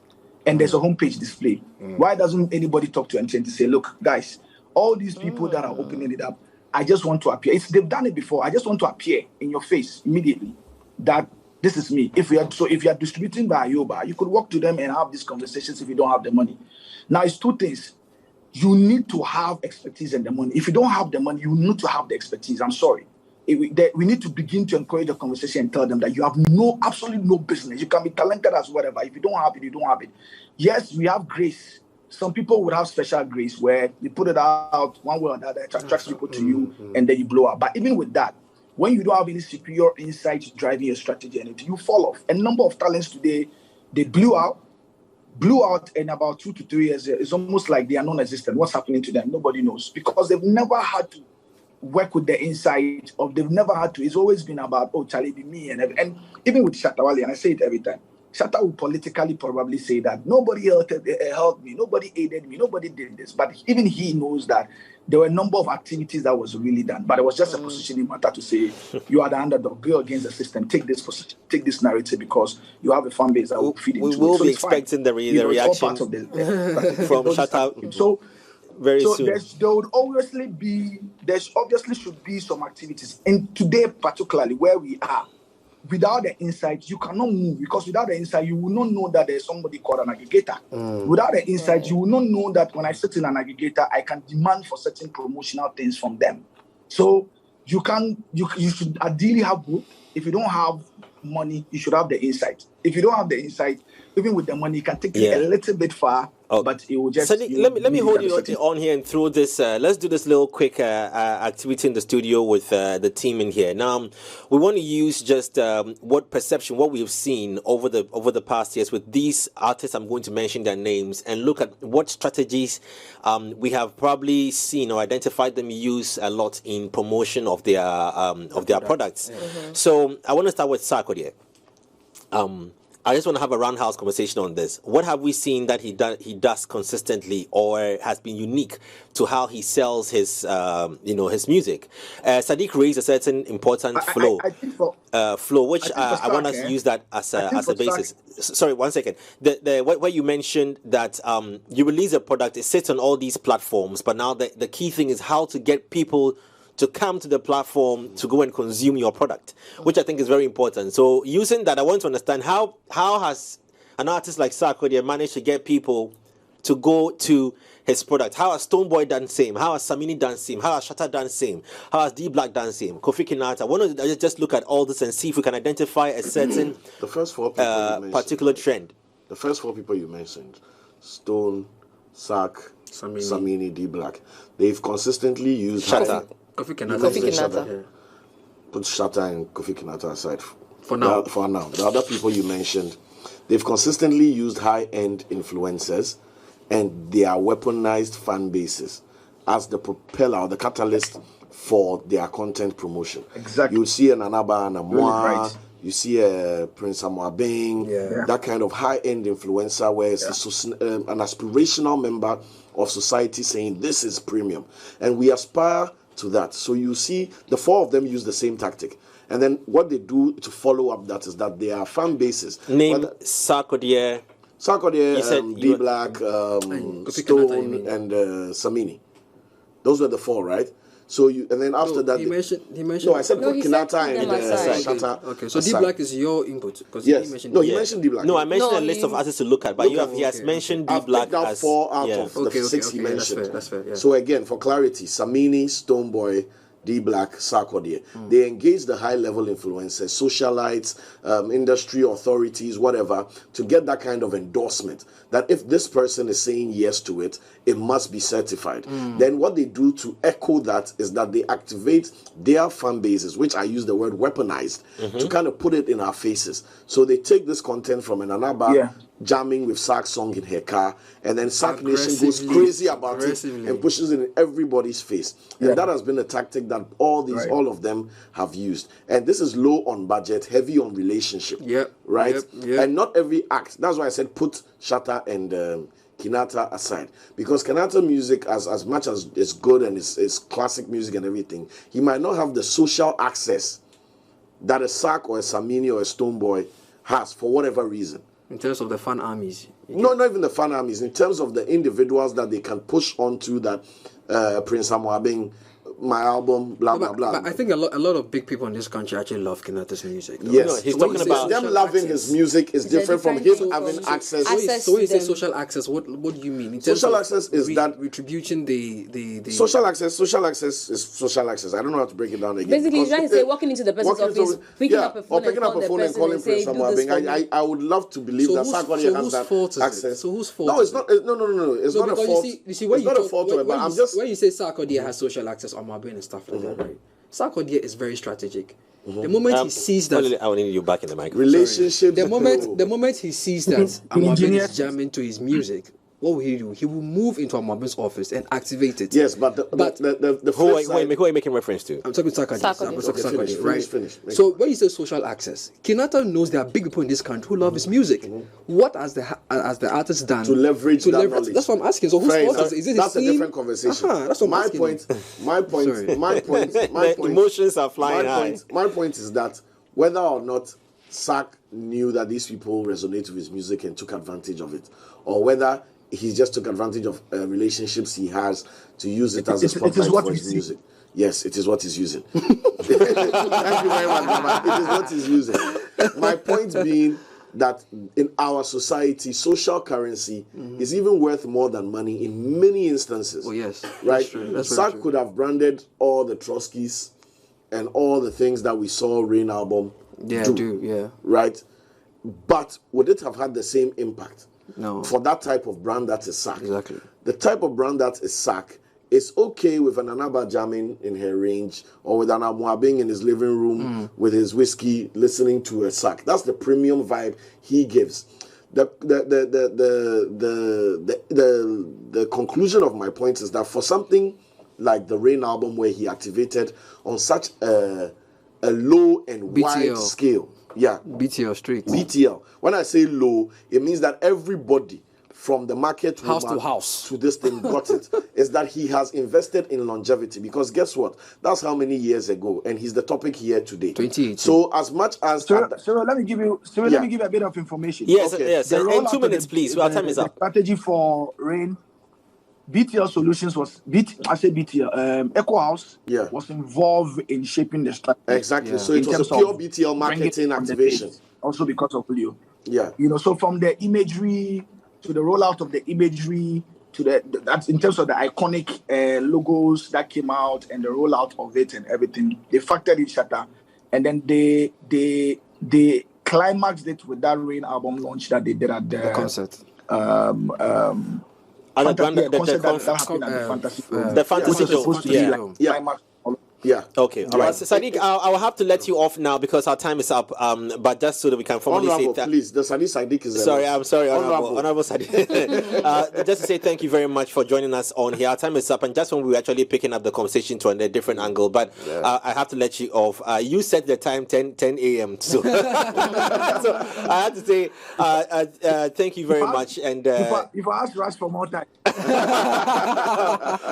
And there's a homepage display. Why doesn't anybody talk to MTN to say, look, guys, all these people that are opening it up, I just want to appear. They've done it before. I just want to appear in your face immediately that this is me. If you are distributing by Ayoba, you could walk to them and have these conversations if you don't have the money. Now, it's two things. You need to have expertise and the money. If you don't have the money, you need to have the expertise. I'm sorry. We need to begin to encourage the conversation and tell them that you have absolutely no business. You can be talented as whatever. If you don't have it, you don't have it. Yes, we have grace. Some people would have special grace where you put it out one way or another, it attracts people to you, and then you blow up. But even with that, when you don't have any superior insight driving your strategy and you fall off. A number of talents today, they blew out in about 2 to 3 years. It's almost like they are non-existent. What's happening to them? Nobody knows, because they've never had to work with the insight of, they've never had to. It's always been about, oh, Charlie, be me. And even with Shatta Wale, and I say it every time, Shatta will politically probably say that nobody helped me, nobody aided me, nobody did this. But even he knows that there were a number of activities that was really done. But it was just a positioning matter to say, you are the underdog, go against the system, take this position, take this narrative, because you have a fan base that will feed into it. We will be expecting the reaction from Shatta. So very soon. There obviously should be some activities. And today, particularly where we are, without the insight, you cannot move, because without the insight, you will not know that there's somebody called an aggregator. Without the insight, you will not know that when I sit in an aggregator, I can demand for certain promotional things from them. So you should ideally have both. If you don't have money, you should have the insight. if you don't have the insight, even with the money, you can take it a little bit far. Oh. But it will just. Sadiq, let me hold you on here and through this. Let's do this little quick activity in the studio with the team in here. Now, we want to use just what we've seen over the past years with these artists. I'm going to mention their names and look at what strategies we have probably seen or identified them use a lot in promotion of their products. Mm-hmm. So I want to start with Sarkodie. I just want to have a roundhouse conversation on this. What have we seen that he does consistently or has been unique to how he sells his his music? Sadiq raised a certain important flow, which I want us to use that as a basis. Sorry, 1 second. Where you mentioned that you release a product, it sits on all these platforms, but now the key thing is how to get people to come to the platform to go and consume your product, which I think is very important. So using that, I want to understand how has an artist like Sarkodie managed to get people to go to his product? How has Stonebwoy done same? How has Samini done same? How has Shatta done same? How has D Black done same? Kofi Kinata. I want to just look at all this and see if we can identify a certain the first four people particular trend. The first four people you mentioned, Stone, Sak, Samini, D Black, they've consistently used Shatta. Kofi Kinata. Yeah. Put Shatta and Kofi Kinata aside for now. The other people you mentioned, they've consistently used high-end influencers and their weaponized fan bases as the propeller or the catalyst for their content promotion. Exactly. You see an Anaba and a Moa, right. You see a Prince Amwabeng, that kind of high-end influencer where it's an aspirational member of society saying this is premium. And we aspire to that. So you see the four of them use the same tactic. And then what they do to follow up that is that their fan bases. Name Sarkodie, D Black, Stone, and Samini. Those were the four, right? So and then after that, he mentioned. No, I said put Kinata and Shatta. Okay, so D Black is your input because yes. he mentioned. No, he mentioned D Black. No, I mentioned a list of artists to look at, but he has mentioned D Black as 4 out of the 6 he mentioned. That's fair. Yeah. So again, for clarity, Samini, Stonebwoy, D Black, Sarkodie, they engage the high-level influencers, socialites, industry authorities, whatever, to get that kind of endorsement. That if this person is saying yes to it, it must be certified. Then what they do to echo that is that they activate their fan bases, which I use the word weaponized, to kind of put it in our faces. So they take this content from an Anaba jamming with Sak's song in her car, and then Sak Nation goes crazy about it and pushes it in everybody's face. And that has been a tactic that all of them have used. And this is low on budget, heavy on relationship. Right? And not every act. That's why I said put Shatta and Kinata aside. Because Kinata music, as much as it's good and it's classic music and everything, he might not have the social access that a Sak or a Samini or a Stonebwoy has for whatever reason. In terms of the fan armies? No, not even the fan armies. In terms of the individuals that they can push onto that Prince Amwabeng, my album, blah, blah, blah. But I think a lot of big people in this country actually love Kinata's music. Yes. No, he's talking about them loving his music is different from him having access. So when you say social access, what do you mean? In terms social of access is that retributing the social access is social access. I don't know how to break it down again. Basically, he's trying to say walking into the person's office, picking up a phone and calling Prince Amwabeng. I would love to believe that Sarkodie has that access. So whose fault? No, it's not. No. It's not a fault. You see, it's not a fault to it. But I'm just when you say Sarkodie has social access on my brain and stuff like that. Right. Sarkodie is very strategic. The moment he sees that, I will need you back in the mic. Relationship. The moment he sees that Amwabeng is jamming to his music, what will he do? He will move into Amwabeng's office and activate it. Yes, but who are you making reference to? I'm talking Sarkodie, right? Finish. So when you say social access, Kinata knows there are big people in this country who love his music. What has the artist done to leverage that knowledge? That's what I'm asking. So whose fault is it? That's a different conversation. That's what I'm asking. My point. Emotions are flying high. My point is that whether or not Sak knew that these people resonate with his music and took advantage of it, or whether he just took advantage of relationships he has to use it as a spotlight for his music. Yes, it is what he's using. Thank you very much, Mama. It is what he's using. My point being that in our society, social currency is even worth more than money in many instances. Oh, yes. Right? That's true. Sak could have branded all the Trotskys and all the things that we saw Rain album do. Yeah. Right? But would it have had the same impact? No. For that type of brand that is SAC. Exactly. The type of brand that is SAC is okay with an Anaba jamming in her range or with an Amwa being in his living room with his whiskey listening to a SAC. That's the premium vibe he gives. The conclusion of my point is that for something like the Rain album where he activated on such a low and BTL. wide scale. Yeah. BTL streets. BTL. When I say low, it means that everybody from the market House to woman house. to this thing got it. Is that he has invested in longevity, because guess what? That's how many years ago, and he's the topic here today. 2018. So as much as So let me give you a bit of information. Yes, Okay. yes. The And rollout 2 of minutes, please. Our time is the up. strategy for Rain, BTL Solutions Echo House Yeah. was involved in shaping the strategy. exactly. So In it was a terms pure of BTL bringing marketing it on the activation. page, also because of Leo. Yeah. So from the imagery to the rollout of the imagery to that's in terms of the iconic logos that came out and the rollout of it and everything, they factored in Shatta, and then they climaxed it with that Rain album launch that they did at The concert. Other Fanta- brand- the concert that conf- happened at the Fantasy Room. The fantasy Which was show. supposed to Yeah. be like Yeah. climax. Yeah. Okay, all right. So, Sadiq, I'll have to let you off now because our time is up. But just so that we can formally Honorable, say that. please. The Sadiq is Sorry, I'm sorry, Honorable. Honorable Sadiq. Just to say thank you very much for joining us on here. Our time is up, and just when we were actually picking up the conversation to a different angle, but I have to let you off. You set the time 10 a.m. So, so I have to say thank you very much. And If I ask Russ for more time,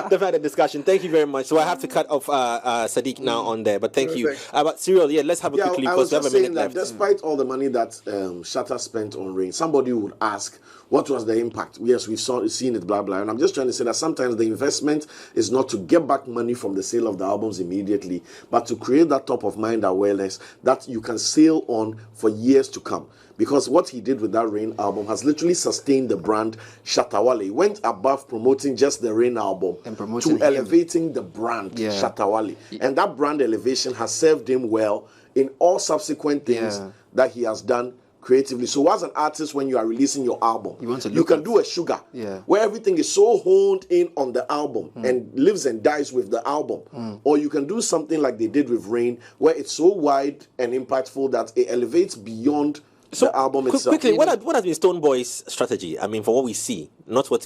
they've had a discussion. Thank you very much. So I have to cut off Sadiq now on there, but thank you. But Cyril, let's have a quick clip I because was we have a just minute saying that left. despite all the money that Shatta spent on Rain, somebody would ask, what was the impact? Yes, we've seen it, blah, blah. And I'm just trying to say that sometimes the investment is not to get back money from the sale of the albums immediately, but to create that top of mind awareness that you can sail on for years to come. Because what he did with that Rain album has literally sustained the brand Shatta Wale. He went above promoting just the Rain album And promoting to him. elevating the brand Shatta Wale. And that brand elevation has served him well in all subsequent things that he has done creatively. So as an artist, when you are releasing your album, you can do a sugar where everything is so honed in on the album and lives and dies with the album. Or you can do something like they did with Rain, where it's so wide and impactful that it elevates beyond the album itself. Quickly, what has been Stonebwoy's strategy? I mean, from what we see, not what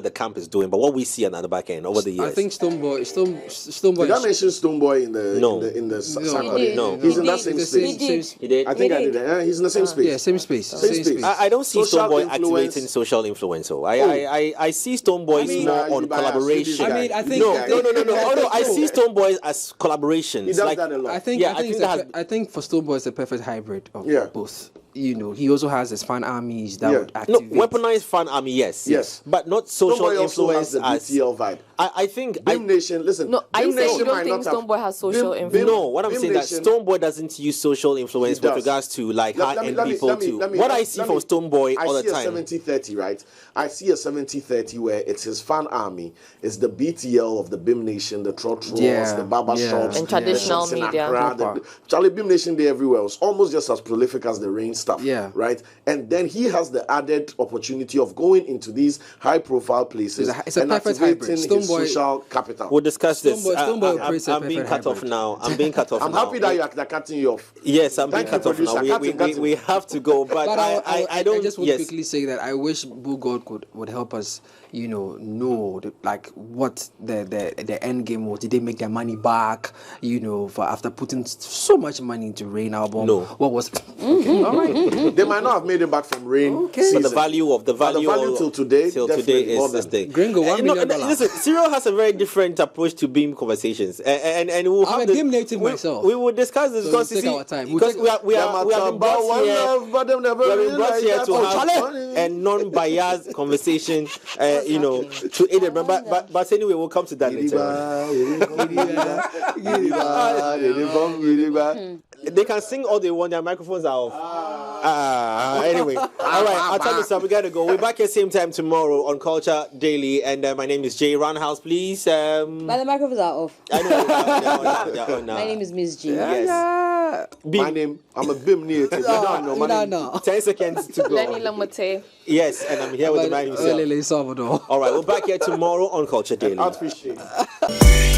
the camp is doing, but what we see at the back end over the years. I think Stonebwoy. Did I mention Stonebwoy in the Sarkodie? No. He's in that same space. He did. I think I did. He's in the same space. Yeah, same space. Same space. I don't see Social Stonebwoy influence. activating social influence. So I see Stonebwoy more on collaboration. I mean, I think No. Oh no, I see Stonebwoy as collaborations. He does that a lot. I think for Stonebwoy it's a perfect hybrid of both. He also has his fan armies that would No, activate. weaponized fan army, yes, but not social Stonebwoy also influence has the as BTL vibe. I think. Beam Nation, listen. No, I Beam say you Nation don't might think not have- Stonebwoy has social Beam- influence. No, what I'm Beam saying that Nation- Stonebwoy doesn't use social influence He with does. regards to like Let me- high-end let me- people let me- too. let me- What let- I see let from me- Stonebwoy all I the see a time. 70-30, right? I see a 70-30 where it's his fan army, it's the BTL of the Beam Nation, the Trotros, the Barber Shops, And traditional the shops in media. Accra, Charlie, Beam Nation Day everywhere. It's almost just as prolific as the Rain stuff, right? And then he has the added opportunity of going into these high-profile places It's a and perfect hybrid. activating his Stonebwoy- social capital. We'll discuss this. Stonebwoy operates a I'm being perfect cut off hybrid. now. I'm being cut off I'm now. happy that they're cutting you off. Yes, I'm being Thank cut you, off now. producer. Cut him. We have to go, but I don't. I just want yes. to quickly say that I wish Boo God would help us, know what the end game was. Did they make their money back? For after putting so much money into Rain album. No. What was? Okay, all right. They might not have made it back from Rain. Okay. Season. But the value till today definitely more is this than- thing. Gringo, $1 million. Listen, Cyril has a very different approach to Beam conversations, and we'll I'm have a this- Beam native myself. We will discuss this So because we'll you take see, our time. because we have been brought here. but them never We have been brought realized here that. to Oh, have Charlie. a non-biased conversation, to aid it. But anyway, we'll come to that later. They can sing all they want. Their microphones are off. Anyway, all right. Our time is up. We gotta go. We're back at same time tomorrow on Culture Daily, and my name is Jay. Roundhouse, please. But the microphones are off. I know. My name is MzGee. Yes. My name, I'm a BIM native. You don't know. My name, No. 10 seconds to go. Lerny Lomotey. Yes, and I'm here with the man himself. Olele, Salvador. All right, we're back here tomorrow on Culture Daily. I appreciate it.